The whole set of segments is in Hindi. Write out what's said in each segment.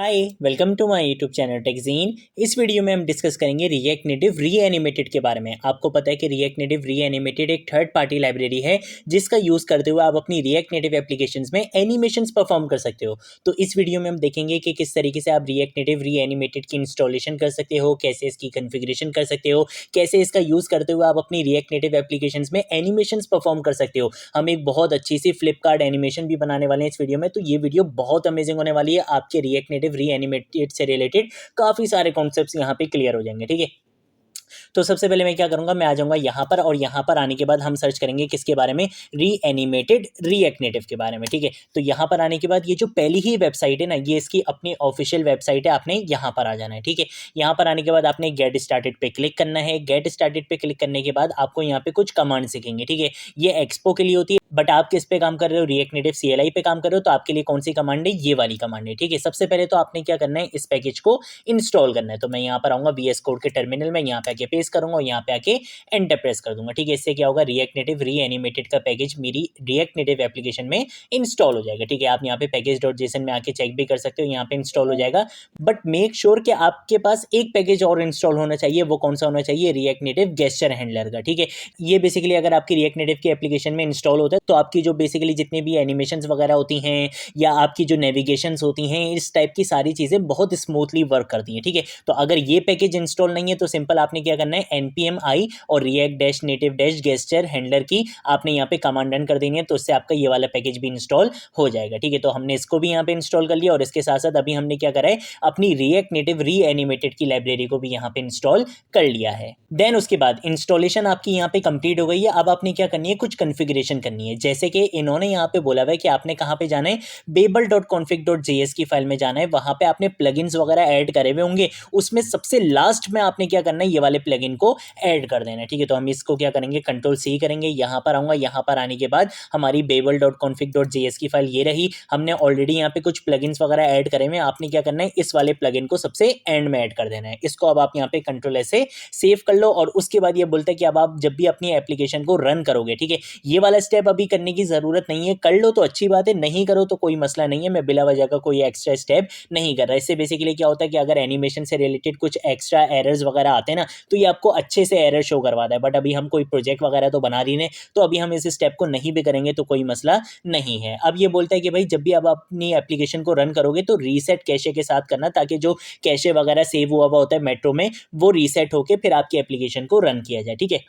Hi welcome to my YouTube channel टेकजीन। इस वीडियो में हम डिस्कस करेंगे रिएक्ट नेटिव री एनिमेटेड के बारे में। आपको पता है कि रिएक्ट नेटिव री एनिमेटेड एक थर्ड पार्टी लाइब्रेरी है जिसका यूज़ करते हुए आप अपनी रिएक्ट नेटिव एप्लीकेशंस में एनिमेशंस परफॉर्म कर सकते हो। तो इस वीडियो में हम देखेंगे कि किस तरीके से आप रिएक्ट नेटिव री एनिमेटेड की इंस्टॉलेशन कर सकते हो, कैसे इसकी कन्फिग्रेशन कर सकते हो, कैसे इसका यूज़ करते हुए आप अपनी रिएक्ट नेटिव एप्लीकेशंस में एनिमेशंस परफॉर्म कर सकते हो। हम एक बहुत अच्छी सी फ्लिपकार्ट एनिमेशन भी बनाने वाले हैं इस वीडियो में, तो ये वीडियो बहुत अमेजिंग होने वाली है। आपके रिएक्ट नेटिव री एनिमेटेड से रिलेटेड काफ़ी सारे कॉन्सेप्ट्स यहाँ पे क्लियर हो जाएंगे। ठीक है, तो सबसे पहले मैं क्या करूँगा, मैं आ जाऊँगा यहाँ पर और यहाँ पर आने के बाद हम सर्च करेंगे किसके बारे में, री एनिमेटेड रिएक्ट नेटिव के बारे में। ठीक है, तो यहाँ पर आने के बाद ये जो पहली ही वेबसाइट है ना, ये इसकी अपनी ऑफिशियल वेबसाइट है। आपने यहाँ पर आ जाना है। ठीक है, यहाँ पर आने के बाद आपने गेट स्टार्टेड पे क्लिक करना है। गेट स्टार्टेड पे क्लिक करने के बाद आपको यहाँ पे कुछ कमांड सीखेंगे। ठीक है, ये एक्सपो के लिए होती है, बट आप किस पे काम कर रहे हो, रिएक्ट नेटिव CLI पे काम कर रहे हो, तो आपके लिए कौन सी कमांड है, ये वाली कमांड है। ठीक है, सबसे पहले तो आपने क्या करना है, इस पैकेज को इंस्टॉल करना है। तो मैं यहाँ पर आऊँगा VS कोड के टर्मिनल में, यहाँ पे आके पेस्ट करूँगा और यहाँ पे आके एंटर प्रेस कर दूंगा। ठीक है, इससे क्या होगा, रिएक्ट नेटिव री एनिमेटेड का पैकेज मेरी रिएक्ट नेटिव एप्लीकेशन में इंस्टॉल हो जाएगा। ठीक है, आप यहाँ पे पैकेज.json में आके चेक भी कर सकते हो, यहाँ पे इंस्टॉल हो जाएगा। बट मेक श्योर कि आपके पास एक पैकेज और इंस्टॉल होना चाहिए। वो कौन सा होना चाहिए, रिएक्ट नेटिव गेस्चर हैंडलर का। ठीक है, ये बेसिकली अगर आपकी रिएक्ट नेटिव की एप्लीकेशन में इंस्टॉल होता है तो आपकी जो बेसिकली जितनी भी एनिमेशंस वगैरह होती हैं या आपकी जो नेविगेशंस होती हैं, इस टाइप की सारी चीज़ें बहुत स्मूथली वर्क करती हैं। ठीक है, तो अगर ये पैकेज इंस्टॉल नहीं है तो सिंपल आपने क्या करना है, npm i और react dash native dash gesture handler की आपने यहाँ पे कमांड रन कर देनी है, तो उससे आपका ये वाला पैकेज भी इंस्टॉल हो जाएगा। ठीक है, तो हमने इसको भी यहाँ पे इंस्टॉल कर लिया और इसके साथ साथ अभी हमने क्या करा है, अपनी रिएक्ट नेटिव री एनिमेटेड की लाइब्रेरी को भी यहाँ पे इंस्टॉल कर लिया है। देन उसके बाद इंस्टॉलेशन आपकी यहाँ पे कंप्लीट हो गई है। अब आपने क्या करनी है, कुछ कन्फिग्रेशन करनी है। जैसे कि इन्होंने यहाँ पे बोला हुआ है कि आपने कहाँ पे जाना है, babel.config.js की फाइल में जाना है। वहां पे आपने प्लगइन्स वगैरह ऐड करे हुए होंगे, उसमें सबसे लास्ट में आपने क्या करना है, ये वाले प्लगइन को ऐड कर देना है। ठीक है, तो हम इसको क्या करेंगे, Ctrl+C करेंगे। यहाँ पर आऊँगा, यहाँ पर आने के बाद हमारी babel.config.js की फाइल ये रही। हमने ऑलरेडी यहाँ पे कुछ प्लगइन्स वगैरह ऐड करे हुए हैं। आपने क्या करना है, इस वाले प्लगइन को सबसे एंड में ऐड कर देना है। इसको अब आप यहाँ पे Ctrl+S से सेव कर लो और उसके बाद ये बोलता है कि अब आप जब भी अपनी एप्लीकेशन को रन करोगे, ठीक है, ये वाला स्टेप अभी करने की ज़रूरत नहीं है। कर लो तो अच्छी बात है, नहीं करो तो कोई मसला नहीं है। मैं बिला वजह का कोई एक्स्ट्रा स्टेप नहीं कर रहा। इससे बेसिकली क्या होता है कि अगर एनिमेशन से रिलेटेड कुछ एक्स्ट्रा एरर्स वगैरह आते हैं ना, तो ये आपको अच्छे से एरर शो करवाता है। बट अभी हम कोई प्रोजेक्ट वगैरह तो बना रही हैं, तो अभी हम इस स्टेप को नहीं भी करेंगे तो कोई मसला नहीं है। अब ये बोलता है कि भाई जब भी आप अपनी एप्लीकेशन को रन करोगे तो रीसेट कैशे के साथ करना, ताकि जो कैशे वगैरह सेव हुआ होता है मेट्रो में, वो रीसेट होकर फिर आपकी एप्लीकेशन को रन किया जाए। ठीक है,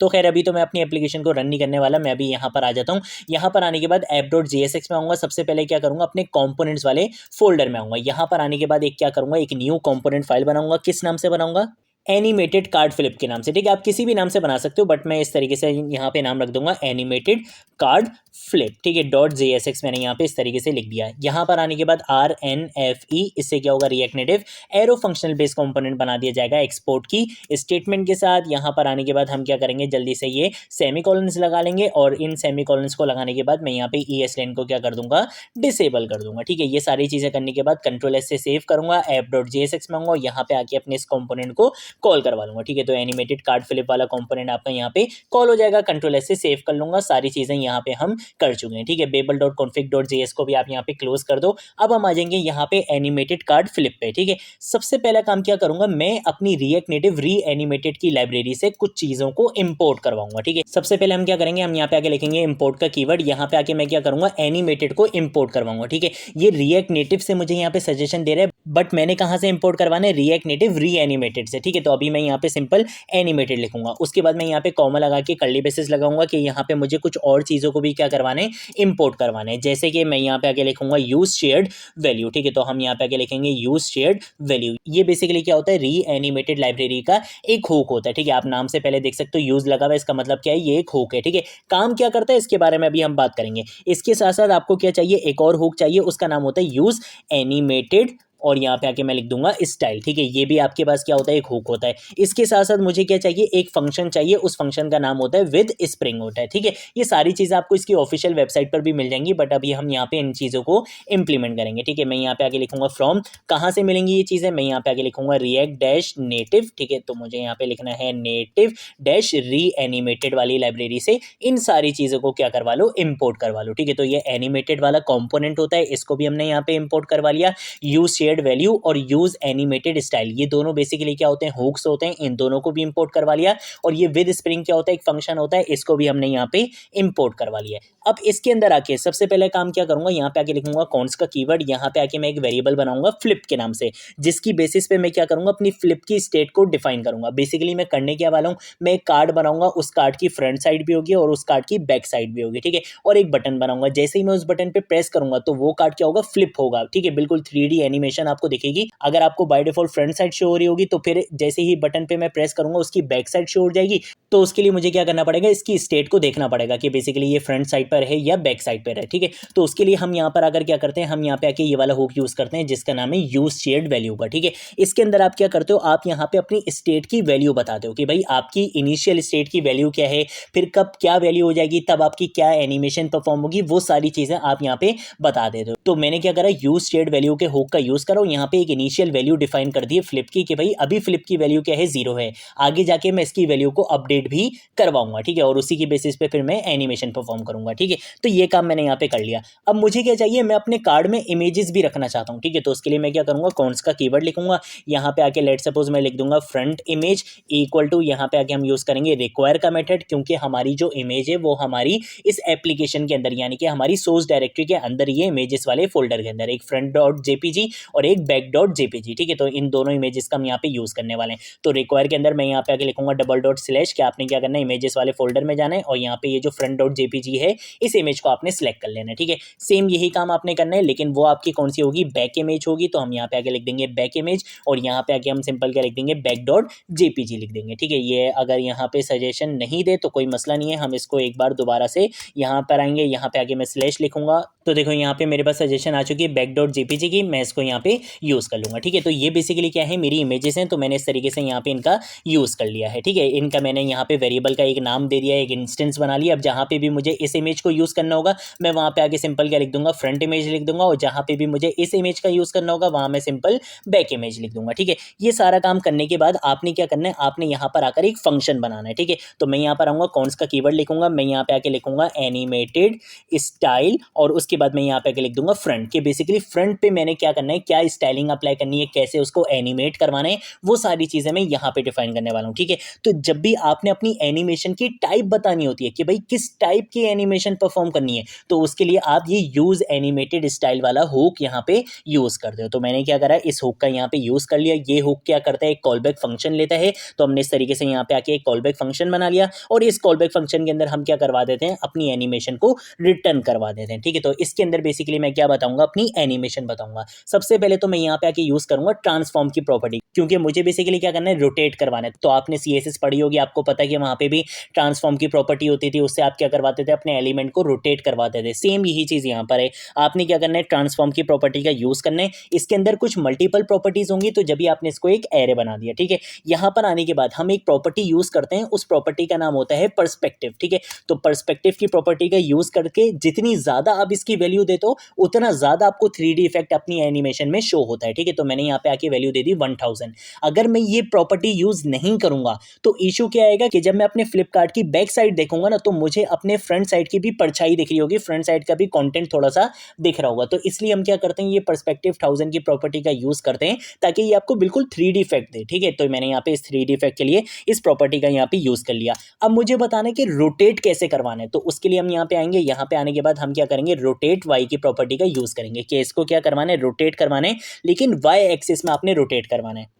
तो खैर अभी तो मैं अपनी एप्लीकेशन को रन नहीं करने वाला, मैं अभी यहाँ पर आ जाता हूँ। यहाँ पर आने के बाद app.jsx में आऊँगा। सबसे पहले क्या करूँगा, अपने कंपोनेंट्स वाले फोल्डर में आऊँगा। यहाँ पर आने के बाद एक क्या करूँगा, एक न्यू कंपोनेंट फाइल बनाऊँगा। किस नाम से बनाऊँगा, एनिमेटेड कार्ड फ्लिप के नाम से। ठीक है, आप किसी भी नाम से बना सकते हो, बट मैं इस तरीके से यहाँ पे नाम रख दूंगा, एनिमेटेड कार्ड फ्लिप। ठीक है, .jsx मैंने यहाँ पे इस तरीके से लिख दिया। यहाँ पर आने के बाद RNFE, इससे क्या होगा, react native arrow functional base component बना दिया जाएगा एक्सपोर्ट की स्टेटमेंट के साथ। यहाँ पर आने के बाद हम क्या करेंगे, जल्दी से ये सेमीकोलन्स लगा लेंगे और इन सेमीकोलन्स को लगाने के बाद मैं यहाँ पे ESLint को क्या कर दूंगा, डिसेबल कर दूंगा। ठीक है, ये सारी चीज़ें करने के बाद Ctrl+S से सेव करूंगा, app.jsx में आऊँगा, यहाँ पे आके अपने इस कंपोनेंट को कॉल करवा लूंगा। ठीक है, तो एनिमेटेड कार्ड फ्लिप वाला कंपोनेंट आपका यहाँ पे कॉल हो जाएगा। Ctrl+S से सेव कर लूंगा। सारी चीजें यहाँ पे हम कर चुके हैं। ठीक है, babel.config.js को भी आप यहाँ पे क्लोज कर दो। अब हम आ जाएंगे यहाँ पे एनिमेटेड कार्ड फ्लिप पे। ठीक है, सबसे पहला काम क्या करूंगा, मैं अपनी रिएक्ट नेटिव री एनिमेटेड की लाइब्रेरी से कुछ चीजों को इंपोर्ट करवाऊंगा। ठीक है, सबसे पहले हम क्या करेंगे, हम यहाँ पे आके लिखेंगे इंपोर्ट का कीवर्ड। यहाँ पे आके मैं क्या करूंगा, एनिमेटेड को इंपोर्ट करवाऊंगा। ठीक है, ये रिएक्ट नेटिव से मुझे यहाँ पे सजेशन दे रहा है, बट मैंने कहाँ से इंपोर्ट करवाना है, रिएक्ट नेटिव री एनिमेटेड से। ठीक है, तो अभी मैं यहाँ पे सिंपल एनिमेटेड लिखूंगा। उसके बाद मैं यहाँ पे कॉमा लगा के कर्ली ब्रेसेस लगाऊंगा कि यहाँ पे मुझे कुछ और चीज़ों को भी क्या करवाने, इंपोर्ट करवाने। जैसे कि मैं यहाँ पे आगे लिखूंगा यूज शेयर्ड वैल्यू। ठीक है, तो हम यहाँ पे आगे लिखेंगे यूज शेयर्ड वैल्यू। ये बेसिकली क्या होता है, री एनिमेटेड लाइब्रेरी का एक हुक होता है। ठीक है, आप नाम से पहले देख सकते हो यूज लगा हुआ है, इसका मतलब क्या है, ये एक हुक है। ठीक है, काम क्या करता है इसके बारे में अभी हम बात करेंगे। इसके साथ साथ आपको क्या चाहिए, एक और हुक चाहिए, उसका नाम होता है यूज एनिमेटेड और यहाँ पे आके मैं लिख दूंगा स्टाइल। ठीक है, ये भी आपके पास क्या होता है, एक हुक होता है। इसके साथ साथ मुझे क्या चाहिए, एक फंक्शन चाहिए, उस फंक्शन का नाम होता है विद स्प्रिंग होता है। ठीक है, ये सारी चीज़ें आपको इसकी ऑफिशियल वेबसाइट पर भी मिल जाएंगी, बट अभी हम यहाँ पे इन चीज़ों को इंप्लीमेंट करेंगे। ठीक है, मैं यहाँ पे आगे लिखूंगा फ्रॉम, कहाँ से मिलेंगी ये चीज़ें, मैं यहाँ पे आगे लिखूंगा रिएक्ट डैश नेटिव। ठीक है, तो मुझे यहाँ पे लिखना है नेटिव डैश री एनिमेटेड वाली लाइब्रेरी से इन सारी चीज़ों को क्या करवा लो, इम्पोर्ट करवा लो। ठीक है, तो ये एनिमेटेड वाला कॉम्पोनेंट होता है, इसको भी हमने यहाँ पे इम्पोर्ट करवा लिया। यूज शेयर शेयर्ड वैल्यू और यूज एनिमेटेड स्टाइल, ये दोनों बेसिकली क्या होते हैं, हुक्स होते हैं, इन दोनों को भी इंपोर्ट करवा लिया। और ये विद स्प्रिंग क्या होता है, एक फंक्शन होता है, इसको भी हमने यहाँ पे इंपोर्ट करवा लिया। अब इसके अंदर आके सबसे पहले काम क्या करूंगा, यहाँ पे आके लिखूंगा कॉन्स का कीवर्ड, यहाँ पे आके मैं एक वेरिएबल बनाऊंगा फ्लिप के नाम से, जिसकी बेसिस पे मैं क्या करूंगा, अपनी फ्लिप की स्टेट को डिफाइन करूंगा। बेसिकली मैं करने क्या वाला हूँ, मैं एक कार्ड बनाऊंगा, उस कार्ड की फ्रंट साइड भी होगी और उस कार्ड की बैक साइड भी होगी, ठीक है। और एक बटन बनाऊंगा, जैसे ही मैं उस बटन पे प्रेस करूंगा तो वो कार्ड क्या होगा, फ्लिप होगा, ठीक है। बिल्कुल 3D एनिमेशन आपको दिखेगी। अगर आपको by default front side show हो रही होगी तो फिर जैसे ही बटन पे मैं प्रेस करूंगा उसकी बैक साइड शो हो जाएगी। तो उसके लिए मुझे क्या करना पड़ेगा, इसकी स्टेट को देखना पड़ेगा कि बेसिकली ये फ्रंट साइड पर है या बैक साइड पर है, ठीक है। तो उसके लिए हम यहाँ पर आकर क्या करते हैं, हम यहाँ पे आके ये वाला हुक यूज करते हैं जिसका नाम है यूज शेयर्ड वैल्यू का, ठीक है। इसके अंदर आप क्या करते हो, आप यहाँ पे अपनी स्टेट की वैल्यू बताते हो कि भाई आपकी इनिशियल स्टेट की वैल्यू क्या है, फिर कब क्या वैल्यू हो जाएगी, तब आपकी क्या एनिमेशन परफॉर्म होगी, वो सारी चीजें आप यहाँ पे बता देते हो। तो मैंने क्या करा, यूज शेयर्ड वैल्यू के हुक का यूज करो, यहाँ पे एक इनिशियल वैल्यू डिफाइन कर दी है फ्लिप की कि भाई अभी फ्लिप की वैल्यू क्या है, 0 है। आगे जाके मैं इसकी वैल्यू को अपडेट भी करवाऊंगा, ठीक है, और उसी की बेसिस पे फिर मैं एनिमेशन परफॉर्म करूंगा, ठीक है। तो ये काम मैंने यहाँ पे कर लिया। अब मुझे क्या चाहिए, मैं अपने कार्ड में इमेजेस भी रखना चाहता हूँ, ठीक है। तो उसके लिए मैं क्या करूंगा, कॉन्स का कीवर्ड लिखूंगा, यहाँ पे आके लेट सपोज मैं लिख दूंगा फ्रंट इमेज इक्वल टू, यहाँ पे आके हम यूज करेंगे रिक्वायर का मेथड, क्योंकि हमारी जो इमेज है वो हमारी इस एप्लीकेशन के अंदर यानी कि हमारी सोर्स डायरेक्टरी के अंदर, ये इमेजेस वाले फोल्डर के अंदर एक फ्रंट डॉट जेपीजी और एक बैक डॉट जेपीजी, ठीक है। तो इन दोनों इमेजेस का हम यहाँ पे यूज करने वाले हैं। तो रिक्वायर के अंदर मैं यहाँ पे आके लिखूंगा डबल डॉट स्लैश, कि आपने क्या करना है, इमेजेस वाले फोल्डर में जाना है और यहाँ पे ये जो फ्रंट डॉट जेपीजी है इस इमेज को आपने सेलेक्ट कर लेना है, ठीक है। सेम यही काम आपने करना है, लेकिन वो आपकी कौन सी होगी, बैक इमेज होगी। तो हम यहाँ पे आके लिख देंगे बैक इमेज और यहाँ पे आके हम सिंपल क्या लिख देंगे, बैक डॉट जेपीजी लिख देंगे, ठीक है। ये अगर यहाँ पे सजेशन नहीं दे तो कोई मसला नहीं है, हम इसको एक बार दोबारा से यहाँ पर आएंगे, यहाँ पे आके मैं स्लैश लिखूंगा। तो देखो यहाँ पे मेरे पास सजेशन आ चुकी है बैक डॉट जेपीजी की, मैं इसको यहाँ पे यूज कर लूंगा, ठीक है। तो ये बेसिकली क्या है, मेरी इमेजेस हैं, तो मैंने इस तरीके से यहाँ पे इनका यूज कर लिया है, ठीक है। इनका मैंने यहाँ पे वेरिएबल का एक नाम दे दिया है, एक इंस्टेंस बना लिया। अब जहाँ पे भी मुझे इस इमेज को यूज करना होगा मैं वहाँ पे आगे सिंपल क्या लिख दूंगा, फ्रंट इमेज लिख दूंगा, और जहाँ पे भी मुझे इस इमेज का यूज करना होगा वहाँ मैं सिंपल बैक इमेज लिख दूंगा, ठीक है। ये सारा काम करने के बाद आपने क्या करना है, आपने यहाँ पर आकर एक फंक्शन बनाना है, ठीक है। तो मैं यहाँ पर आऊंगा, कॉन्स का कीवर्ड लिखूंगा, मैं यहाँ पे आके लिखूंगा एनिमेटेड स्टाइल और उसके बाद मैं यहाँ पे आके लिख दूंगा फ्रंट, के बेसिकली फ्रंट पे मैंने क्या करना है, क्या स्टाइलिंग अप्लाई करनी है, कैसे उसको एनिमेट करवाना है, वो सारी चीजें मैं यहाँ पे डिफाइन करने वाला हूँ, ठीक है। तो जब भी आपने अपनी एनिमेशन की टाइप बतानी होती है कि भाई किस टाइप की एनिमेशन परफॉर्म करनी है, तो उसके लिए आप ये यूज एनिमेटेड स्टाइल वाला हुक यहाँ पे यूज करते हो। तो मैंने क्या करा, इस हुक का यहाँ पे यूज कर लिया। ये हुक क्या करता है, एक कॉलबैक फंक्शन लेता है, तो हमने इस तरीके से यहाँ पे आके एक कॉलबैक फंक्शन बना लिया और इस कॉलबैक फंक्शन के अंदर हम क्या करवा देते हैं, अपनी एनिमेशन को रिटर्न करवा देते हैं, ठीक है। तो इसके अंदर बेसिकली मैं क्या बताऊंगा, अपनी एनिमेशन बताऊंगा। सबसे पहले तो मैं यहाँ पे आके यूज करूंगा ट्रांसफॉर्म की प्रॉपर्टी, क्योंकि मुझे बेसिकली क्या करना है, रोटेट करवाना है। तो आपने सीएसएस पढ़ी होगी, आपको पता है कि वहां पे भी ट्रांसफॉर्म की प्रॉपर्टी होती थी, उससे आप क्या करवाते थे, अपने एलिमेंट को रोटेट करवाते थे। सेम यही चीज यहाँ पर है, आपने क्या करना है, ट्रांसफॉर्म की प्रॉपर्टी का यूज करना है। इसके अंदर कुछ मल्टीपल प्रॉपर्टीज होंगी, तो जब भी आपने इसको एक एरे बना दिया, ठीक है। यहाँ पर आने के बाद हम एक प्रॉपर्टी यूज करते हैं, उस प्रॉपर्टी का नाम होता है पर्सपेक्टिव, ठीक है। तो पर्सपेक्टिव की प्रॉपर्टी का यूज करके जितनी ज्यादा आप इसकी वैल्यू देते हो उतना ज्यादा आपको 3D इफेक्ट अपनी एनिमेशन में शो होता है, ठीक है। तो मैंने यहाँ पे आके वैल्यू दे दी 1000। अगर मैं ये प्रॉपर्टी यूज नहीं करूंगा तो इशू क्या आएगा कि जब मैं अपने फ्लिपकार्ट की बैक साइड देखूंगा ना, तो मुझे अपने फ्रंट साइड की भी परछाई दिख रही होगी, फ्रंट साइड का भी कंटेंट थोड़ा सा दिख रहा होगा। तो इसलिए हम क्या करते हैं, ये पर्सपेक्टिव 1000 की प्रॉपर्टी का यूज करते हैं ताकि ये आपको बिल्कुल 3D इफेक्ट दे, ठीक है। तो मैंने यहाँ पे इस 3D इफेक्ट के लिए इस प्रॉपर्टी का यहाँ पे यूज कर लिया। अब मुझे बताना है कि रोटेट कैसे करवाना है, तो उसके लिए हम यहाँ पे आएंगे, यहाँ पे आने के बाद हम क्या करेंगे, रोटेट वाई की प्रॉपर्टी का यूज करेंगे कि इसको क्या करवाना है, रोटेट करवाना है, लेकिन वाई एक्सिस में आपने रोटेट करवाना है।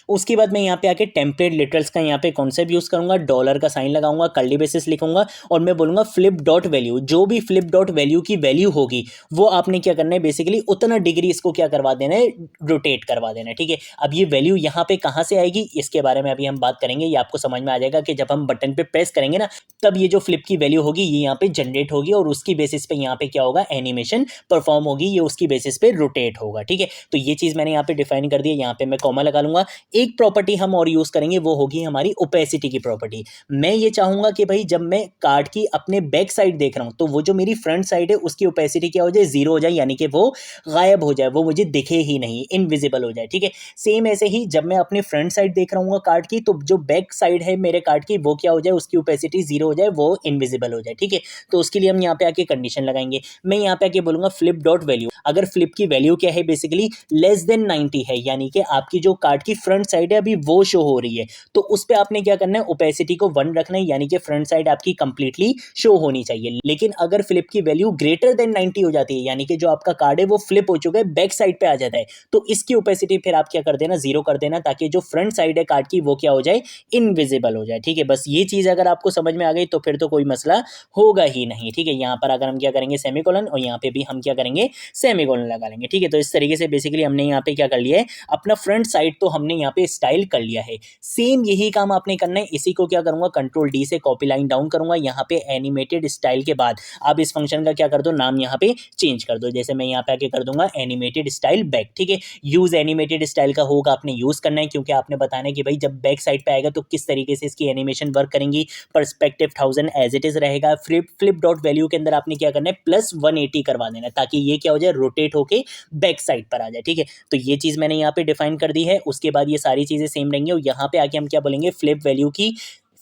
उसके बाद मैं यहाँ पे आके टेम्पलेट लिटरल्स का यहाँ पे कॉन्सेप्ट यूज करूंगा, डॉलर का साइन लगाऊंगा, कर्ली बेसिस लिखूंगा और मैं बोलूंगा फ्लिप डॉट वैल्यू। जो भी फ्लिप डॉट वैल्यू की वैल्यू होगी वो आपने क्या करना है, बेसिकली उतना डिग्री इसको क्या करवा देना है, रोटेट करवा देना है, ठीक है। अब ये वैल्यू यहाँ पे कहाँ से आएगी, इसके बारे में अभी हम बात करेंगे। ये आपको समझ में आ जाएगा कि जब हम बटन पे प्रेस करेंगे ना, तब ये जो फ्लिप की वैल्यू होगी ये यहाँ पे जनरेट होगी और उसकी बेसिस पे यहाँ पे क्या होगा, एनिमेशन परफॉर्म होगी, ये उसकी बेसिस पे रोटेट होगा, ठीक है। तो ये चीज मैंने यहाँ पे डिफाइन कर दी है, यहाँ पे मैं कॉमा लगा लूंगा। एक प्रॉपर्टी हम और यूज़ करेंगे, वो होगी हमारी ओपेसिटी की प्रॉपर्टी। मैं ये चाहूँगा कि भाई जब मैं कार्ड की अपने बैक साइड देख रहा हूँ तो वो जो मेरी फ्रंट साइड है उसकी ओपेसिटी क्या हो जाए, जीरो हो जाए, यानी कि वो गायब हो जाए, वो मुझे दिखे ही नहीं, इनविजिबल हो जाए। ठीक है, सेम ऐसे ही जब मैं अपने फ्रंट साइड देख रहा हूँ कार्ड की, तो जो बैक साइड है मेरे कार्ड की वो क्या हो जाए, उसकी ओपेसिटी जीरो हो जाए, वो इनविजिबल हो जाए। ठीक है, तो उसके लिए हम यहाँ पे आके कंडीशन लगाएंगे। मैं यहाँ पे आके बोलूंगा फ्लिप डॉट वैल्यू, अगर फ्लिप की वैल्यू क्या है बेसिकली लेस देन 90 है, यानी कि आपकी जो कार्ड की फ्रंट साइड है अभी वो शो हो रही है, तो उस पे आपने क्या करना है, ओपेसिटी को 1 रखना है, यानी कि फ्रंट साइड आपकी कंप्लीटली शो होनी चाहिए। लेकिन अगर फ्लिप की वैल्यू ग्रेटर देन 90 हो जाती है, यानी कि जो आपका कार्ड है वो फ्लिप हो चुका है, बैक साइड पे आ जाता है, तो इसकी ओपेसिटी फिर आप क्या कर देना, जीरो कर देना, ताकि जो फ्रंट साइड है कार्ड की वो क्या हो जाए, इनविजिबल हो जाए। ठीक है, बस ये चीज अगर आपको समझ में आ गई तो फिर तो कोई मसला होगा ही नहीं। ठीक है, यहाँ पर अगर हम क्या करेंगे सेमीकोलन, और यहाँ पे भी हम क्या करेंगे सेमीकोलन लगा लेंगे। ठीक है, तो इस तरीके से बेसिकली हमने यहाँ पे क्या कर लिया है, अपना फ्रंट साइड तो हमने यहाँ पे स्टाइल कर लिया है। सेम यही काम आपने करना है, इसी को क्या करूंगा, कंट्रोल डी से कॉपी लाइन डाउन करूंगा, यहाँ पे एनिमेटेड स्टाइल के बाद आप इस फंक्शन का क्या कर दो, नाम यहाँ पे चेंज कर दो। जैसे मैं यहाँ पे आके कर दूंगा एनिमेटेड स्टाइल बैक। ठीक है, यूज एनिमेटेड स्टाइल का होगा, आपने यूज करना है, क्योंकि आपने बताना है कि भाई जब बैक साइड पे आएगा तो किस तरीके से इसकी एनिमेशन वर्क करेंगी। परस्पेक्टिव 1000 एज इट इज रहेगा। फ्लिप डॉट वैल्यू के अंदर आपने क्या करना है, प्लस 180 करवा देना, ताकि ये क्या हो जाए, रोटेट होके बैक साइड पर आ जाए। ठीक है, तो ये चीज मैंने यहाँ पे डिफाइन कर दी है। उसके बाद ये सारी चीजें सेम रहेंगी, और यहाँ पे आके हम क्या बोलेंगे,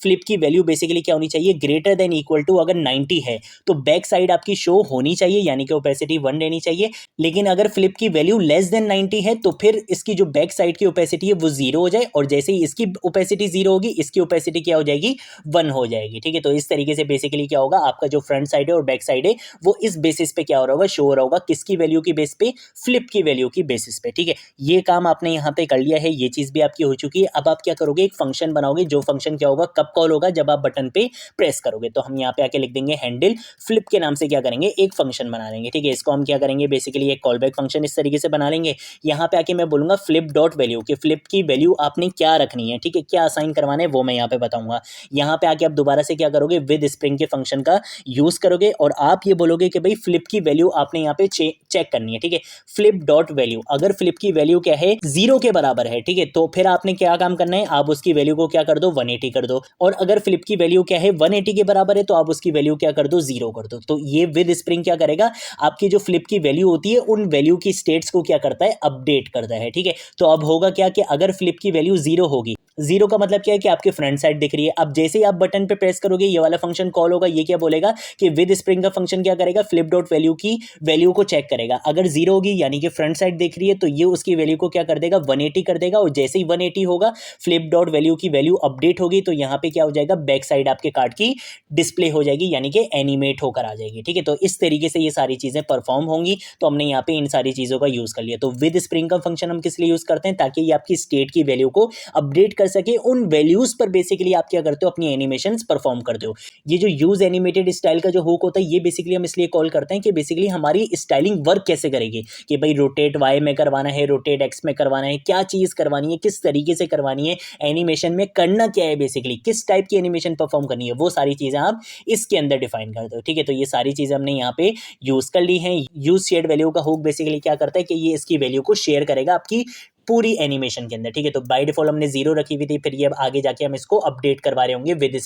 फ्लिप की वैल्यू बेसिकली क्या होनी चाहिए, ग्रेटर देन इक्वल टू, अगर 90 है तो बैक साइड आपकी शो होनी चाहिए, यानी कि ओपेसिटी 1 रहनी चाहिए। लेकिन अगर फ्लिप की वैल्यू लेस देन 90 है तो फिर इसकी जो बैक साइड की ओपेसिटी है वो जीरो हो जाए, और जैसे ही इसकी ओपेसिटी जीरो होगी इसकी ओपेसिटी क्या हो जाएगी, 1 हो जाएगी। ठीक है, तो इस तरीके से बेसिकली क्या होगा, आपका जो फ्रंट साइड है और बैक साइड है वो इस बेसिस पे क्या हो रहा होगा, शो हो रहा होगा, किसकी वैल्यू की बेस पे, फ्लिप की वैल्यू की बेसिस पे। ठीक है, ये काम आपने यहाँ पे कर लिया है, ये चीज भी आपकी हो चुकी है। अब आप क्या करोगे, एक फंक्शन बनाओगे, जो फंक्शन क्या होगा, कब कॉल होगा, जब आप बटन पे प्रेस करोगे। तो हम यहाँ पे आके लिख देंगे हैंडल फ्लिप के नाम से क्या करेंगे, एक फंक्शन बना लेंगे। ठीक है, इसको हम क्या करेंगे, बेसिकली एक कॉल बैक फंक्शन इस तरीके से बना लेंगे। यहाँ पे आके मैं बोलूंगा फ्लिप डॉट वैल्यू, कि फ्लिप की वैल्यू आपने क्या रखनी है। ठीक है, क्या असाइन करवाना है वो मैं यहाँ पे बताऊंगा। यहाँ पे आके आप दोबारा से क्या करोगे, विद स्प्रिंग के फंक्शन का यूज करोगे, और आप ये बोलोगे कि भाई फ्लिप की वैल्यू आपने यहाँ पे चेक करनी है। ठीक है, फ्लिप डॉट वैल्यू, अगर फ्लिप की वैल्यू क्या है, जीरो के बराबर है, ठीक है, तो फिर आपने क्या काम करना है, आप उसकी वैल्यू को क्या कर दो, 180 कर दो। और अगर फ्लिप की वैल्यू क्या है, 180 के बराबर है, तो आप उसकी वैल्यू क्या कर दो, जीरो कर दो। तो ये विद स्प्रिंग क्या करेगा, आपकी जो फ्लिप की वैल्यू होती है उन वैल्यू की स्टेट्स को क्या करता है, अपडेट करता है। ठीक है, तो अब होगा क्या कि अगर फ्लिप की वैल्यू जीरो होगी, जीरो का मतलब क्या है कि आपकी फ्रंट साइड दिख रही है। अब जैसे ही आप बटन पे प्रेस करोगे ये वाला फंक्शन कॉल होगा, ये क्या बोलेगा कि विद स्प्रिंग का फंक्शन क्या करेगा, फ्लिप डॉट वैल्यू की वैल्यू को चेक करेगा। अगर जीरो होगी यानी कि फ्रंट साइड दिख रही है, तो ये उसकी वैल्यू को क्या कर देगा, 180 कर देगा, और जैसे ही 180 होगा फ्लिप डॉट वैल्यू की वैल्यू अपडेट होगी, तो यहाँ पे क्या हो जाएगा, बैक साइड आपके कार्ड की डिस्प्ले हो जाएगी, यानी कि एनिमेट होकर आ जाएगी। ठीक है, तो इस तरीके से ये सारी चीजें परफॉर्म होंगी। तो हमने यहाँ पे इन सारी चीजों का यूज कर लिया। तो विद स्प्रिंग का फंक्शन हम किस लिए यूज करते हैं, ताकि ये आपकी स्टेट की वैल्यू को अपडेट कर सके, उन वैल्यूज पर बेसिकली आप क्या करते हो, अपनी एनिमेशंस परफॉर्म करते हो। ये जो यूज एनिमेटेड स्टाइल का जो हुक होता है, ये बेसिकली हम इसलिए कॉल करते हैं कि बेसिकली हमारी स्टाइलिंग वर्क कैसे करेगी, कि भाई रोटेट वाई में करवाना है, रोटेट एक्स में करवाना है, क्या चीज करवानी है, किस तरीके से करवानी है, एनिमेशन में करना क्या है, बेसिकली किस टाइप की एनिमेशन परफॉर्म करनी है, वो सारी चीजें आप इसके अंदर डिफाइन करते हो। ठीक है, तो ये सारी चीजें हमने यहाँ पे यूज कर ली हैं। यूज शेयर्ड वैल्यू का हुक बेसिकली क्या करता है कि ये इसकी वैल्यू को शेयर करेगा आपकी पूरी एनिमेशन के अंदर। ठीक है, तो बाय डिफॉल्ट हमने जीरो रखी हुई थी, फिर ये अब आगे जाके हम इसको अपडेट करवा रहे होंगे विद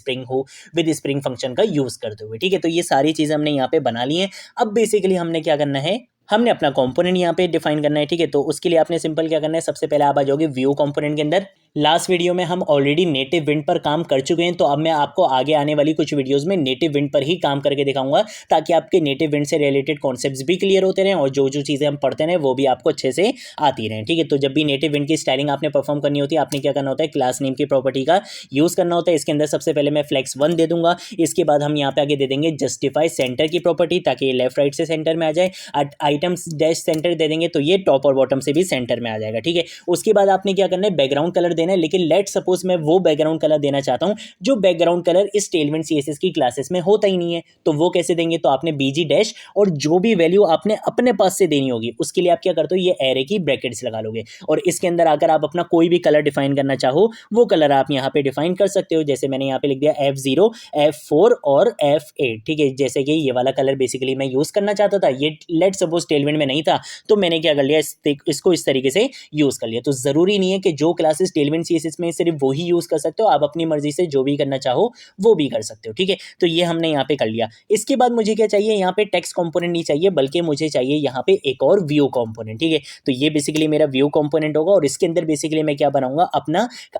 स्प्रिंग फंक्शन का यूज करते हुए। ठीक है, तो ये सारी चीजें हमने यहाँ पे बना ली हैं। अब बेसिकली हमने क्या करना है, हमने अपना कंपोनेंट यहाँ पे डिफाइन करना है। ठीक है, तो उसके लिए आपने सिंपल क्या करना है, सबसे पहले आप आ जाओगे व्यू कंपोनेंट के अंदर। लास्ट वीडियो में हम ऑलरेडी नेटिव विंड पर काम कर चुके हैं, तो अब मैं आपको आगे आने वाली कुछ वीडियोस में नेटिव विंड पर ही काम करके दिखाऊंगा, ताकि आपके नेटिव विंड से रिलेटेड कॉन्सेप्ट्स भी क्लियर होते रहें, और जो जो चीज़ें हम पढ़ते रहें वो भी आपको अच्छे से आती रहें। ठीक है, तो जब भी नेटिव विंड की स्टाइलिंग आपने परफॉर्म करनी होती है, आपने क्या करना होता है, क्लास नेम की प्रॉपर्टी का यूज़ करना होता है। इसके अंदर सबसे पहले मैं फ्लेक्स 1 दे दूंगा, इसके बाद हम यहाँ पे आगे दे देंगे जस्टिफाई सेंटर की प्रॉपर्टी, ताकि ये लेफ्ट राइट से सेंटर में आ जाए। आइटम्स डैश सेंटर दे देंगे तो ये टॉप और बॉटम से भी सेंटर में आ जाएगा। ठीक है, उसके बाद आपने क्या करना है, बैकग्राउंड कलर देना है, लेकिन लेट सपोज मैं वो बैकग्राउंड कलर देना चाहता हूं जो बैकग्राउंड कलर इस टेलविंड सीएसएस की क्लासेस में होता ही नहीं है, तो वो कैसे देंगे, तो आपने बीजी डैश और जो भी वैल्यू आपने अपने पास से देनी होगी उसके लिए आप क्या करते हो, ये एरे की ब्रैकेट्स लगा लोगे, और इसके अंदर अगर आप अपना कोई भी कलर डिफाइन करना चाहो वो कलर आप यहाँ पे डिफाइन कर सकते हो। जैसे मैंने यहाँ पे लिख दिया F0, F4 और F8। ठीक है, जैसे कि ये वाला कलर बेसिकली मैं यूज करना चाहता था, ये लेट सपोज सपोज टेलविंड में नहीं था तो मैंने क्या कर लिया, इसको इस तरीके से यूज़ कर लिया। तो ज़रूरी नहीं है कि जो क्लासेस टेलविंड CSS में सिर्फ वही यूज़ कर सकते हो, आप अपनी मर्जी से जो भी करना चाहो वो भी कर सकते हो, ठीक है। तो ये हमने यहाँ पे कर लिया। इसके बाद मुझे क्या चाहिए, यहाँ पे टेक्स्ट कंपोनेंट नहीं चाहिए, बल्कि मुझे चाहिए यहाँ पे एक और व्यू कंपोनेंट, ठीक है। तो ये बेसिकली मेरा व्यू कंपोनेंट होगा और इसके अंदर बेसिकली मैं क्या बनाऊंगा,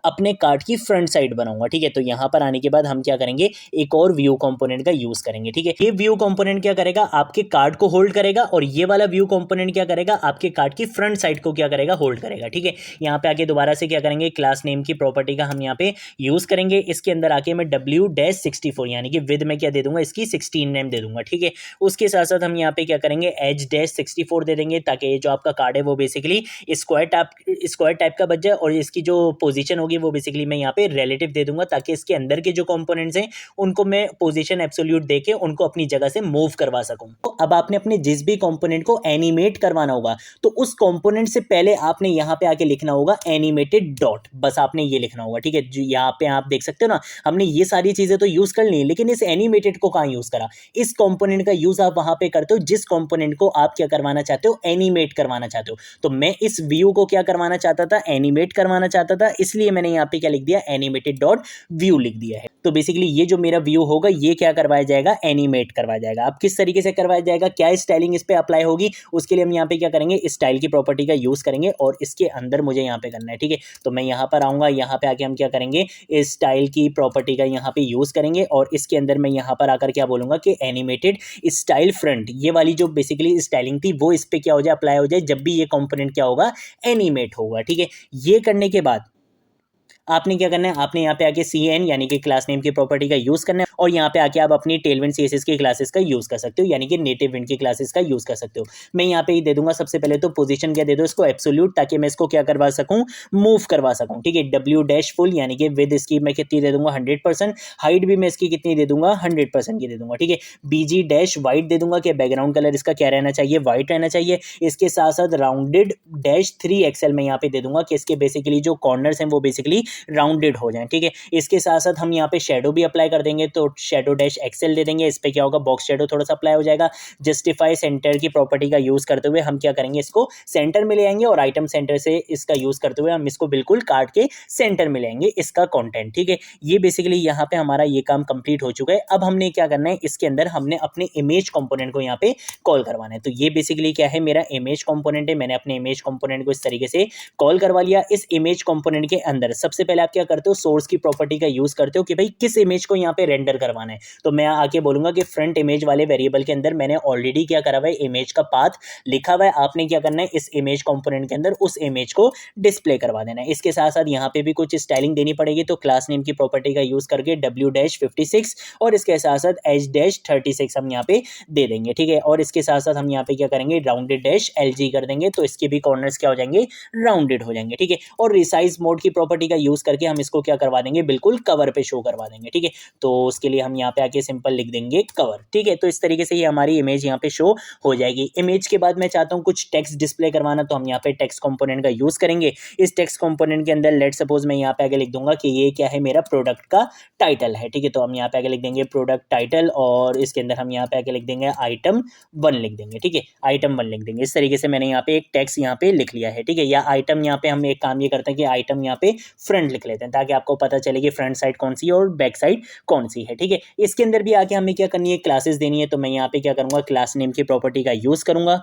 अपने कार्ड की फ्रंट साइड बनाऊंगा, ठीक है। तो यहाँ पर आने के बाद हम क्या करेंगे, एक और व्यू कंपोनेंट का यूज करेंगे, ठीक है। ये व्यू कंपोनेंट क्या करेगा, आपके कार्ड को होल्ड करेगा और ये वाला व्यू कंपोनेंट क्या करेगा, आपके कार्ड की फ्रंट साइड को क्या करेगा, होल्ड करेगा, ठीक है। यहाँ पे आके दोबारा से क्या करेंगे, क्लास नेम की प्रॉपर्टी का हम यहाँ पे यूज करेंगे। इसके अंदर आके मैं W-64 यानी कि विद में क्या दे दूंगा, इसकी 16 नेम दे दूंगा, ठीक है। उसके साथ साथ हम यहाँ पे क्या करेंगे, H-64 दे देंगे ताकि जो आपका कार्ड है वो बेसिकली स्क्वायर टाइप का बच जाए और इसकी जो पोजीशन होगी वो बेसिकली मैं यहाँ पे रिलेटिव दे दूंगा ताकि इसके अंदर के जो कंपोनेंट्स हैं उनको मैं पोजीशन एब्सोल्यूट देके उनको अपनी जगह से मूव करवा सकूं। तो अब आपने अपने जिस भी कंपोनेंट को एनिमेट करवाना होगा तो उस कंपोनेंट से पहले आपने यहाँ पे आके लिखना होगा एनिमेटेड डॉट, बस आपने ये लिखना होगा, ठीक है। जो यहाँ पे आप देख सकते हो ना, हमने ये सारी चीजें तो यूज कर ली, लेकिन इस एनिमेटेड को कहाँ यूज करा, इस कंपोनेंट का यूज आप वहां पे करते हो जिस कंपोनेंट को आप क्या करवाना चाहते हो, एनिमेट करवाना चाहते हो। तो मैं इस व्यू को क्या करवाना चाहता था, एनिमेट करवाना चाहता था, इसलिए मैंने यहाँ पे क्या लिख दिया, एनिमेटेड डॉट व्यू लिख दिया है। तो बेसिकली ये जो मेरा व्यू होगा ये क्या करवाया जाएगा, एनिमेट करवाया जाएगा। अब किस तरीके से करवाया जाएगा, क्या स्टाइलिंग इस पे अप्लाई होगी, उसके लिए हम यहाँ पे क्या करेंगे, स्टाइल की प्रॉपर्टी का यूज करेंगे और इसके अंदर मुझे यहाँ पे करना है, ठीक है। तो मैं यहाँ पर आऊंगा, यहाँ पे आके हम क्या करेंगे, इस स्टाइल की प्रॉपर्टी का यहाँ पे यूज करेंगे और इसके अंदर मैं यहाँ पर आकर क्या बोलूंगा कि एनिमेटेड स्टाइल फ्रंट, ये वाली जो बेसिकली स्टाइलिंग थी वो इस पे क्या हो जाए, अप्लाई हो जाए जब भी ये कंपोनेंट क्या होगा, एनिमेट होगा, ठीक है। ये करने के बाद आपने क्या करना है, आपने यहाँ पे आके CN यानी कि क्लास नेम की प्रॉपर्टी का यूज करना है और यहाँ पे आके आप अपनी टेलविंड CSS की क्लासेस का यूज कर सकते हो यानी कि नेटिव विंड की क्लासेस का यूज कर सकते हो। मैं यहाँ पे ही दे दूंगा, सबसे पहले तो पोजीशन क्या दे दो इसको, एब्सोल्यूट, ताकि मैं इसको क्या करवा सकूं, मूव करवा सकूं, ठीक है। W- फुल यानी कि विद इसकी मैं कितनी दे दूंगा, 100%, हाइट भी मैं इसकी कितनी दे दूंगा, 100% की दे दूंगा, ठीक है। BG- वाइट दे दूंगा कि बैकग्राउंड कलर इसका क्या रहना चाहिए, व्हाइट रहना चाहिए। इसके साथ साथ राउंडेड -3XL मैं यहाँ पे दे दूंगा कि इसके बेसिकली जो कॉर्नर्स हैं वो बेसिकली राउंडेड हो जाएं, ठीक है। इसके साथ साथ हम यहाँ पे शेडो भी अप्लाई कर देंगे, तो Shadow-XL दे देंगे, इस पे क्या होगा, बॉक्स शेडो थोड़ा सा अप्लाई हो जाएगा। जस्टिफाई सेंटर की प्रॉपर्टी का यूज करते हुए हम क्या करेंगे, इसको सेंटर में ले आएंगे और आइटम सेंटर से इसका यूज करते हुए हम इसको बिल्कुल कार्ड के सेंटर में ले आएंगे इसका कंटेंट, ठीक है। ये बेसिकली यहाँ पे हमारा ये काम कंप्लीट हो चुका है। अब हमने क्या करना है, इसके अंदर हमने अपने इमेज कंपोनेंट को यहाँ पे कॉल करवाना है। तो ये बेसिकली क्या है, मेरा इमेज कंपोनेंट है। मैंने अपने इमेज कंपोनेंट को इस तरीके से कॉल करवा लिया। इस इमेज कंपोनेंट के अंदर सबसे पहले आप क्या करते हो, सोर्स की प्रॉपर्टी का यूज करते हो कि भाई किस इमेज को यहाँ पे रेंडर करवाना है। तो मैं आके बोलूंगा कि फ्रंट इमेज वाले वेरिएबल के अंदर मैंने ऑलरेडी क्या करा हुआ है, इमेज का पाथ लिखा हुआ है। आपने क्या करना है, इस इमेज कंपोनेंट के अंदर उस इमेज को डिस्प्ले करवा देना है। इसके साथ साथ यहाँ पे भी कुछ स्टाइलिंग देनी पड़ेगी, तो क्लास नेम की प्रॉपर्टी का यूज करके W-56 और इसके साथ साथ H-36 हम यहाँ पे दे देंगे, ठीक है। और इसके साथ साथ हम यहाँ पे क्या करेंगे, राउंडेड-LG कर देंगे, तो इसके भी कॉर्नर्स क्या हो जाएंगे, राउंडेड हो जाएंगे, ठीक है। और रिसाइज मोड की प्रॉपर्टी का यूज करके हम इसको क्या करवा देंगे, बिल्कुल कवर पे शो करवा देंगे, ठीक है। तो उसके लिए हम यहाँ पे आके सिंपल लिख देंगे कवर, ठीक है। तो इस तरीके से ये हमारी इमेज यहाँ पे शो हो जाएगी। इमेज के बाद मैं चाहता हूँ कुछ टेक्स्ट डिस्प्ले करवाना, तो हम यहाँ पे टेक्स्ट कंपोनेंट का यूज करेंगे। इस टेक्स्ट कंपोनेंट के अंदर लेट सपोज मैं यहाँ पे आगे लिख दूंगा कि ये क्या है, मेरा प्रोडक्ट का टाइटल है, ठीक है। तो हम यहाँ पे आगे लिख देंगे प्रोडक्ट टाइटल और इसके अंदर हम यहाँ पे आगे लिख देंगे item 1 लिख देंगे, ठीक है। item 1 लिख देंगे। इस तरीके से मैंने यहाँ पे एक टेक्स्ट यहाँ पे लिख लिया है, ठीक है। या आइटम यहाँ पे हम एक काम ये करते हैं कि आइटम यहाँ पे फ्रंट लिख लेते हैं ताकि आपको पता चले कि फ्रंट साइड कौन सी है और बैक साइड कौन सी है, ठीक है। इसके अंदर भी आके हमें क्या करनी है, क्लासेस देनी है। तो मैं यहाँ पे क्या करूंगा, क्लास नेम की प्रॉपर्टी का यूज करूंगा,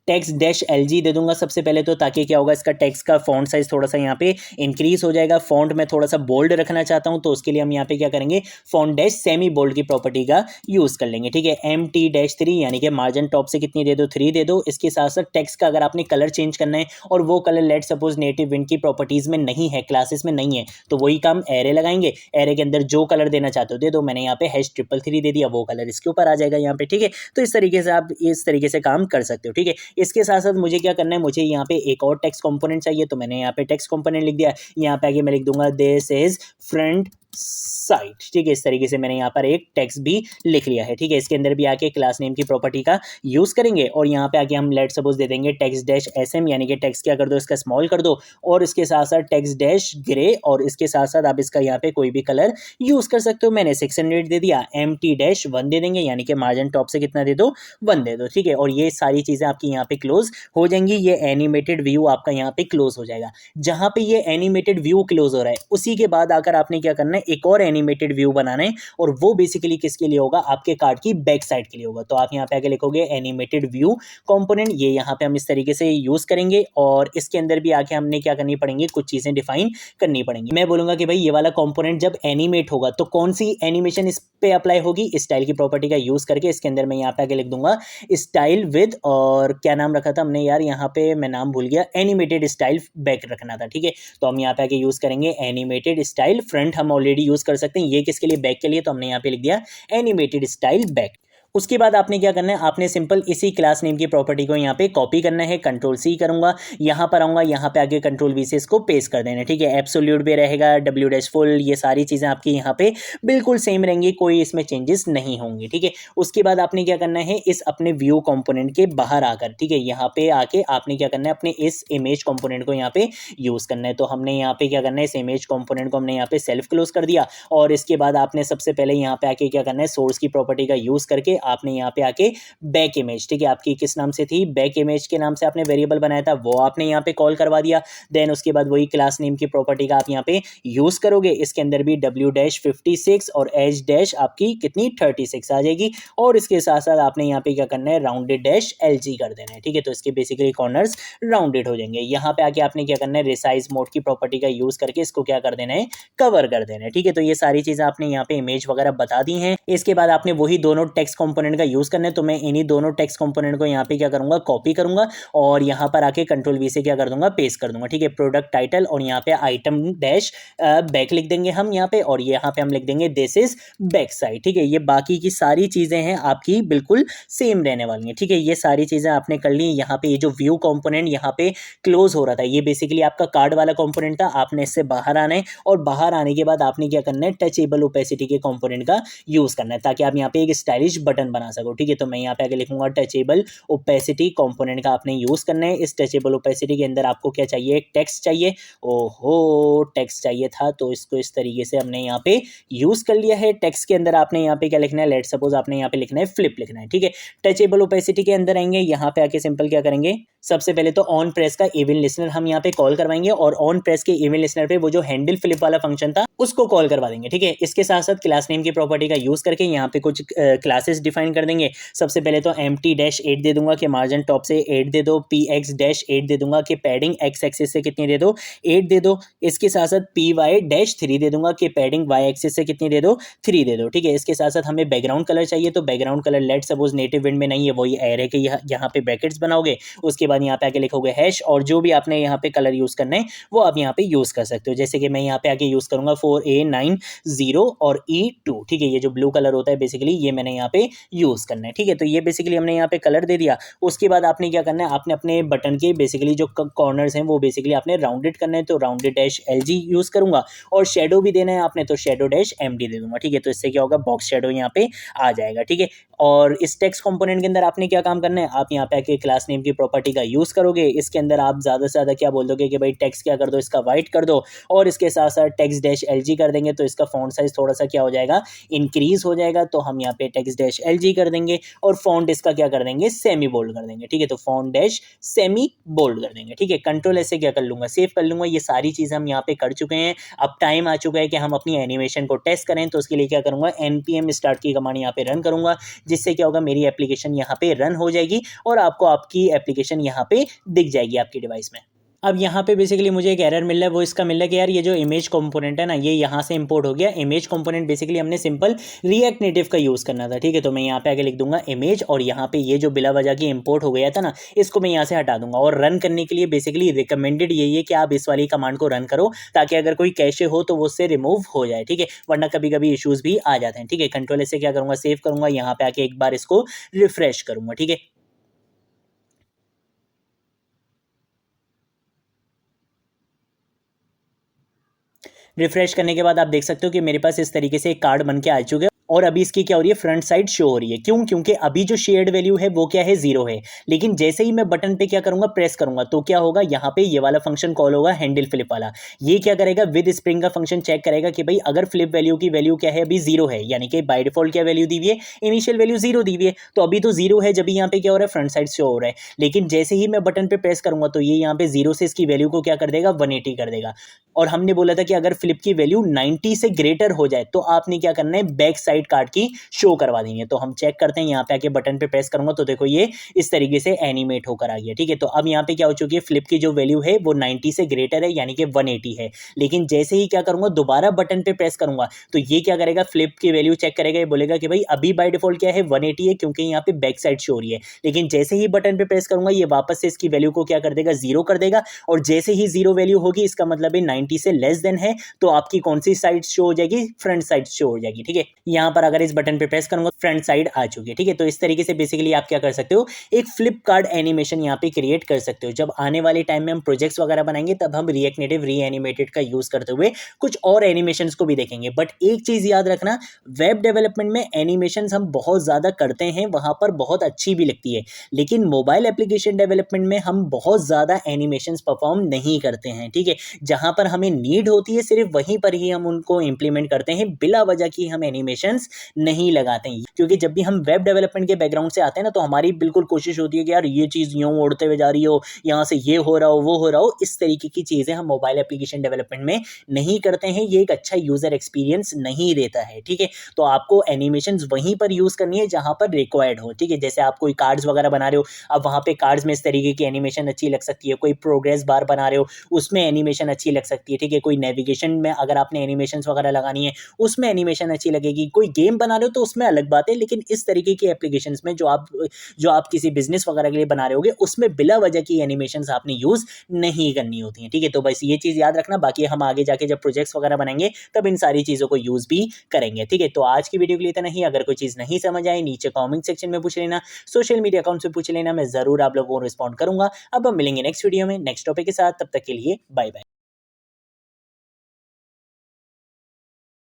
टेक्स्ट-LG दे दूंगा सबसे पहले तो, ताकि क्या होगा, इसका टेक्स्ट का फॉन्ट साइज थोड़ा सा यहाँ पे इंक्रीज हो जाएगा। फॉन्ट में थोड़ा सा बोल्ड रखना चाहता हूँ, तो उसके लिए हम यहाँ पे क्या करेंगे, फॉन्ट डैश सेमी बोल्ड की प्रॉपर्टी का यूज कर लेंगे, ठीक है। MT-3 यानी कि मार्जिन टॉप से कितनी दे दो, 3 दे दो। इसके साथ साथ टेक्स्ट का अगर आपने कलर चेंज करना है और वो colour let suppose native wind की प्रॉपर्टीज में नहीं है, क्लासेस में नहीं है, तो वही काम एरे लगाएंगे। एरे के अंदर जो कलर देना चाहते हो दे दो। मैंने यहाँ पे #333 दे दिया, वो कलर इसके ऊपर आ जाएगा यहाँ पे, ठीक है। तो इस तरीके से आप इस तरीके से काम कर सकते हो, ठीक है। इसके साथ साथ मुझे क्या करना है, मुझे यहाँ पे एक और टेक्स्ट कंपोनेंट चाहिए, तो मैंने यहाँ पे टेक्स्ट कंपोनेंट लिख दिया। यहाँ पे आगे मैं लिख दूंगा दिस इज फ्रंट साइड, ठीक है। इस तरीके से मैंने यहाँ पर एक टेक्स्ट भी लिख लिया है, ठीक है। इसके अंदर भी आके क्लास नेम की प्रॉपर्टी का यूज करेंगे और यहाँ पे आके हम लेट सपोज दे देंगे टेक्स्ट डैश SM, यानी कि टेक्स्ट क्या कर दो, इसका स्मॉल कर दो, और इसके साथ साथ टेक्स्ट डैश ग्रे, और इसके साथ साथ आप इसका यहाँ पे कोई भी कलर यूज कर सकते हो। मैंने 600 दे दिया। MT-1 दे देंगे, यानी कि मार्जिन टॉप से कितना दे दो, 1 दे दो, ठीक है। और ये सारी चीजें आपकी यहाँ पे क्लोज हो जाएंगी। ये एनिमेटेड व्यू आपका यहाँ पे क्लोज हो जाएगा। जहां पे ये एनिमेटेड व्यू क्लोज हो रहा है, उसी के बाद आकर आपने क्या करना है, एक और एनिमेटेड व्यू बनाना है, और वो बेसिकली किसके लिए होगा, आपके कार्ड की बैक साइड के लिए होगा। तो आप यहाँ पे आगे लिखोगे एनिमेटेड व्यू कंपोनेंट, ये यहाँ पे हम इस तरीके से यूज करेंगे, और इसके अंदर भी आके हमने क्या करनी पड़ेंगे, कुछ चीजें डिफाइन करनी पड़ेंगी। मैं बोलूंगा कि भाई ये वाला कंपोनेंट जब एनिमेट होगा तो कौन सी एनिमेशन इस पे अप्लाई होगी, स्टाइल की प्रॉपर्टी का यूज करके। इसके अंदर मैं यहाँ पे आगे लिख दूंगा स्टाइल विद, और क्या नाम रखा था हमने यार, यहाँ पे मैं नाम भूल गया, एनिमेटेड स्टाइल बैक रखना था, ठीक है। तो हम यहाँ पे आगे यूज करेंगे एनिमेटेड स्टाइल फ्रंट, हम ऑलरेडी यूज कर सकते हैं, ये किसके लिए, बैक के लिए, तो हमने यहाँ पे लिख दिया एनिमेटेड स्टाइल बैक। उसके बाद आपने क्या करना है, आपने सिंपल इसी क्लास नेम की प्रॉपर्टी को यहाँ पे कॉपी करना है। Ctrl+C करूंगा, यहाँ पर आऊंगा, यहाँ पे आगे Ctrl+V से इसको पेस्ट कर देना है, ठीक है। एब्सोल्यूट भी रहेगा, W-फुल, ये सारी चीज़ें आपकी यहाँ पे बिल्कुल सेम रहेंगी, कोई इसमें चेंजेस नहीं होंगी, ठीक है। उसके बाद आपने क्या करना है, इस अपने व्यू कंपोनेंट के बाहर आकर, ठीक है, यहाँ पे आके आपने क्या करना है, अपने इस इमेज कंपोनेंट को यहाँ पे यूज़ करना है। तो हमने यहाँ पे क्या करना है, इस इमेज कंपोनेंट को हमने यहाँ पे सेल्फ क्लोज कर दिया, और इसके बाद आपने सबसे पहले यहाँ पे आके क्या करना है, सोर्स की प्रॉपर्टी का यूज़ करके आपने यहाँ पे आके बैक इमेज, ठीक है, आपकी किस नाम से थी, बैक इमेज के नाम से आपने वेरिएबल बनाया था, वो आपने यहाँ पे कॉल करवा दिया। देन उसके बाद वही क्लास नेम की प्रॉपर्टी का आप यहाँ पे यूज करोगे। इसके अंदर भी W-56 और H- आपकी कितनी 36 आ जाएगी, और इसके साथ साथ आपने यहाँ पे क्या करना है, राउंडेड डैश LG कर देना है, ठीक है। तो इसके बेसिकली कॉर्नर्स राउंडेड हो जाएंगे। यहाँ पे आके आपने क्या करना है, रिसाइज मोड की प्रॉपर्टी का यूज करके इसको क्या कर देना है, कवर कर देना है, ठीक है। तो ये सारी चीजें आपने यहाँ पे इमेज वगैरह बता दी हैं। इसके बाद आपने वही दोनों टेक्स्ट कंपोनेंट का यूज करना है। तो मैं इन्हीं दोनों टेक्स्ट कंपोनेंट को यहाँ पे क्या करूंगा, कॉपी करूंगा, और यहाँ पर आके Ctrl+V से क्या कर दूंगा, पेस्ट कर दूंगा, ठीक है। प्रोडक्ट टाइटल, और यहाँ पे आइटम डैश बैक लिख देंगे हम यहाँ पे, और यहाँ पे हम लिख देंगे दिस इज बैक साइड, ठीक है। ये बाकी की सारी चीजें हैं आपकी बिल्कुल सेम रहने वाली हैं, ठीक है। ये सारी चीजें आपने कर ली। यहाँ पे ये जो व्यू कंपोनेंट यहाँ पे क्लोज हो रहा था, ये बेसिकली आपका कार्ड वाला कंपोनेंट था। आपने इससे बाहर आना है, और बाहर आने के बाद आपने क्या करना है, टचेबल ओपेसिटी के कंपोनेंट का यूज करना है, ताकि आप यहाँ पे एक स्टाइलिश बटन बना सको, ठीक है। तो मैं यहाँ पे आगे लिखूंगा टचेबल ओपेसिटी कंपोनेंट का आपने यूज करना है। इस टचेबल ओपेसिटी के अंदर आपको क्या चाहिए, एक टेक्स्ट चाहिए। ओहो, टेक्स्ट चाहिए था, तो इसको इस तरीके से हमने यहाँ पे यूज कर लिया है। टेक्स्ट के अंदर आपने यहाँ पे क्या लिखना है, लेट सपोज आपने यहाँ पे लिखना है फ्लिप लिखना है, ठीक है। टचेबल ओपेसिटी के अंदर आएंगे, यहाँ पे आके सिंपल क्या करेंगे, सबसे पहले तो ऑन प्रेस का इवन लिसनर हम यहाँ पे कॉल करवाएंगे, और ऑन प्रेस के इवन लिसनर पे वो जो हैंडल फ्लिप वाला फंक्शन था उसको कॉल करवा देंगे, ठीक है। इसके साथ साथ क्लास नेम की प्रॉपर्टी का यूज करके यहाँ पे कुछ क्लासेस डिफाइन कर देंगे। सबसे पहले तो MT-8 दे दूंगा कि मार्जिन टॉप से 8 दे दो, PX-8 दे दूंगा कि पैडिंग X एक्सिस से कितनी दे दो, 8 दे दो। इसके साथ साथ PY-3 दे दूंगा कि पैडिंग Y एक्सिस से कितनी दे दो, 3 दे दो, ठीक है। इसके साथ साथ हमें बैकग्राउंड कलर चाहिए, तो background colour let suppose native wind में नहीं है, वही एरे के यहाँ पे ब्रैकेट्स बनाओगे। उसके बाद यहाँ पे आके लिखोगे हैश, और जो भी आपने यहाँ पे कलर यूज करना है वो आप यहाँ पे यूज कर सकते हो। जैसे कि मैं यहाँ पे आके यूज करूंगा 4A90 और E2, ठीक है। ये जो ब्लू कलर होता है बेसिकली ये मैंने यहाँ पे यूज करना है, ठीक है। तो ये बेसिकली हमने यहाँ पे कलर दे दिया। उसके बाद आपने क्या करना है, आपने अपने बटन के बेसिकली जो कॉर्नर्स हैं वो बेसिकली आपने राउंडेड करना है, तो राउंडेड डैश LG यूज करूंगा। और शेडो भी देना है आपने, तो शेडो डैश MD दे दूंगा, ठीक है। तो इससे क्या होगा, बॉक्स शेडो यहाँ पे आ जाएगा, ठीक है। और इस टेक्स्ट कंपोनेंट के अंदर आपने क्या काम करना है, आप यहाँ पे आके क्लास नेम की प्रॉपर्टी का यूज करोगे। इसके अंदर आप ज्यादा से ज्यादा क्या बोल दोगे कि भाई टेक्स्ट क्या कर दो, इसका वाइट कर दो, और इसके साथ साथ टेक्स्ट डैश LG कर देंगे, तो इसका फॉन्ट साइज थोड़ा सा क्या हो जाएगा, इंक्रीज हो जाएगा। तो हम यहाँ पे टेक्स्ट डैश LG कर देंगे, और फॉन्ट इसका क्या कर देंगे, सेमी बोल्ड कर देंगे, ठीक है। तो फॉन्ट डैश सेमी बोल्ड कर देंगे, ठीक है। Ctrl+S से क्या कर लूंगा, सेव कर लूंगा। ये सारी चीजें हम यहाँ पे कर चुके हैं। अब टाइम आ चुका है कि हम अपनी एनिमेशन को टेस्ट करें। तो उसके लिए क्या करूंगा, npm स्टार्ट की कमांड यहाँ पे रन करूंगा, जिससे क्या होगा, मेरी एप्लीकेशन यहाँ पे रन हो जाएगी, और आपको आपकी एप्लीकेशन यहाँ पे दिख जाएगी आपकी डिवाइस में। अब यहाँ पे बेसिकली मुझे एक एरर मिल रहा है, वो इसका मिल रहा है कि यार ये जो इमेज कंपोनेंट है ना, ये यहाँ से इंपोर्ट हो गया। इमेज कंपोनेंट बेसिकली हमने सिंपल रिएक्ट नेटिव का यूज़ करना था, ठीक है। तो मैं यहाँ पे आगे लिख दूंगा इमेज, और यहाँ पे ये जो बिला वजह की इंपोर्ट हो गया था ना, इसको मैं यहाँ से हटा दूंगा। और रन करने के लिए बेसिकली रिकमेंडेड यही है कि आप इस वाली कमांड को रन करो, ताकि अगर कोई कैशे हो तो वो उससे रिमूव हो जाए, ठीक है। वरना कभी कभी इशूज़ भी आ जाते हैं, ठीक है। Ctrl+S से क्या करूँगा, सेव करूँगा, यहाँ पे आके एक बार इसको रिफ्रेश करूँगा, ठीक है। रिफ्रेश करने के बाद आप देख सकते हो कि मेरे पास इस तरीके से एक कार्ड बन के आ चुके हैं और अभी इसकी क्या हो रही है, फ्रंट साइड शो हो रही है। क्यों? क्योंकि अभी जो शेयर्ड वैल्यू है वो क्या है, 0 है। लेकिन जैसे ही मैं बटन पे क्या करूंगा, प्रेस करूंगा, तो क्या होगा, यहाँ पे ये वाला फंक्शन कॉल होगा, हैंडल फ्लिप वाला। ये क्या करेगा, विद स्प्रिंग का फंक्शन चेक करेगा कि भाई अगर फ्लिप वैल्यू की वैल्यू क्या है, अभी 0 है, यानी कि बाय डिफॉल्ट क्या वैल्यू दी हुई है, इनिशियल वैल्यू 0 दी हुई है, तो अभी तो 0 है, जब यहाँ पे क्या हो रहा है, फ्रंट साइड शो हो रहा है। लेकिन जैसे ही मैं बटन पे प्रेस करूंगा तो ये यहाँ पे 0 से इसकी वैल्यू को क्या कर देगा, 180 कर देगा। और हमने बोला था कि अगर फ्लिप की वैल्यू 90 से ग्रेटर हो जाए तो आपने क्या करना है, बैक साइड कार्ड की शो करवा देंगे। तो हम चेक करते हैं, यहाँ पे आके बटन पे प्रेस करूंगा तो देखो ये इस तरीके से एनिमेट होकर आ गया। ठीक है, तो अब यहाँ पे क्या हो चुकी है, फ्लिप की जो वैल्यू है वो 90 से ग्रेटर है, यानी कि 180 है। लेकिन जैसे ही क्या करूंगा, दोबारा बटन पे प्रेस करूंगा तो ये क्या करेगा, फ्लिप की वैल्यू चेक करेगा, ये बोलेगा कि भाई अभी बाय डिफॉल्ट क्या है, 180 है, क्योंकि यहाँ पे बैक साइड शो हो रही है। लेकिन जैसे ही बटन पे प्रेस करूंगा ये वापस से इसकी वैल्यू को क्या कर देगा, 0 कर देगा। और जैसे ही 0 वैल्यू होगी, इसका मतलब है 90 से लेस देन है, तो आपकी कौन सी साइड शो हो जाएगी, फ्रंट साइड शो हो जाएगी। ठीक है, यहाँ पर अगर इस बटन पे प्रेस करूंगा फ्रंट साइड आ चुकी है। ठीक है, तो इस तरीके से बेसिकली आप क्या कर सकते हो, एक फ्लिप कार्ड एनिमेशन यहाँ पे क्रिएट कर सकते हो। जब आने वाले टाइम में हम प्रोजेक्ट्स वगैरह बनाएंगे तब हम रिएक्ट नेटिव रीएनिमेटेड का यूज करते हुए कुछ और एनिमेशंस को भी देखेंगे। बट एक चीज याद रखना, वेब डेवलपमेंट में एनिमेशंस हम बहुत ज्यादा करते हैं, वहां पर बहुत अच्छी भी लगती है, लेकिन मोबाइल एप्लीकेशन डेवलपमेंट में हम बहुत ज्यादा एनिमेशंस परफॉर्म नहीं करते हैं। ठीक है, जहां पर हमें नीड होती है सिर्फ वहीं पर ही हम उनको इंप्लीमेंट करते हैं, बिला वजह की हम एनिमेशंस नहीं लगाते हैं। क्योंकि जब भी हम वेब डेवलपमेंट के बैकग्राउंड से आते हैं ना, तो हमारी बिल्कुल कोशिश होती है कि यार ये चीज़ यूं उड़ते हुए जा रही हो, यहाँ से ये हो रहा हो, वो हो रहा हो। इस तरीके की चीज़ें हम मोबाइल एप्लीकेशन डेवलपमेंट में नहीं करते हैं, ये एक अच्छा यूज़र एक्सपीरियंस नहीं देता है। ठीक है, तो आपको एनिमेशंस वहीं पर यूज़ करनी है जहाँ पर रिक्वायर्ड हो। ठीक है, जैसे आप कोई कार्ड्स वगैरह बना रहे हो, अब वहाँ पे कार्ड्स में इस तरीके की एनिमेशन अच्छी लग सकती है। कोई प्रोग्रेस बार बना रहे हो, उसमें एनिमेशन अच्छी लग सकती है। ठीक है, कोई नेविगेशन में अगर आपने एनिमेशंस वगैरह लगानी है उसमें एनिमेशन अच्छी लगेगी। कोई गेम बना रहे हो तो उसमें अलग बात है, लेकिन इस तरीके की एप्लीकेशंस में जो आप किसी बिजनेस वगैरह के लिए बना रहे होगे उसमें बिला वजह की एनिमेशंस आपने यूज नहीं करनी होती हैं। ठीक है, तो बस ये चीज़ याद रखना। बाकी हम आगे जाके जब प्रोजेक्ट्स वगैरह बनाएंगे तब इन सारी चीज़ों को यूज भी करेंगे। ठीक है, तो आज की वीडियो के लिए इतना ही। अगर कोई चीज़ नहीं समझ आई नीचे कॉमेंट सेक्शन में पूछ लेना, सोशल मीडिया अकाउंट से पूछ लेना, मैं जरूर आप लोगों को रिस्पॉन्ड करूंगा। अब हम मिलेंगे नेक्स्ट वीडियो में नेक्स्ट टॉपिक के साथ, तब तक के लिए बाय बाय।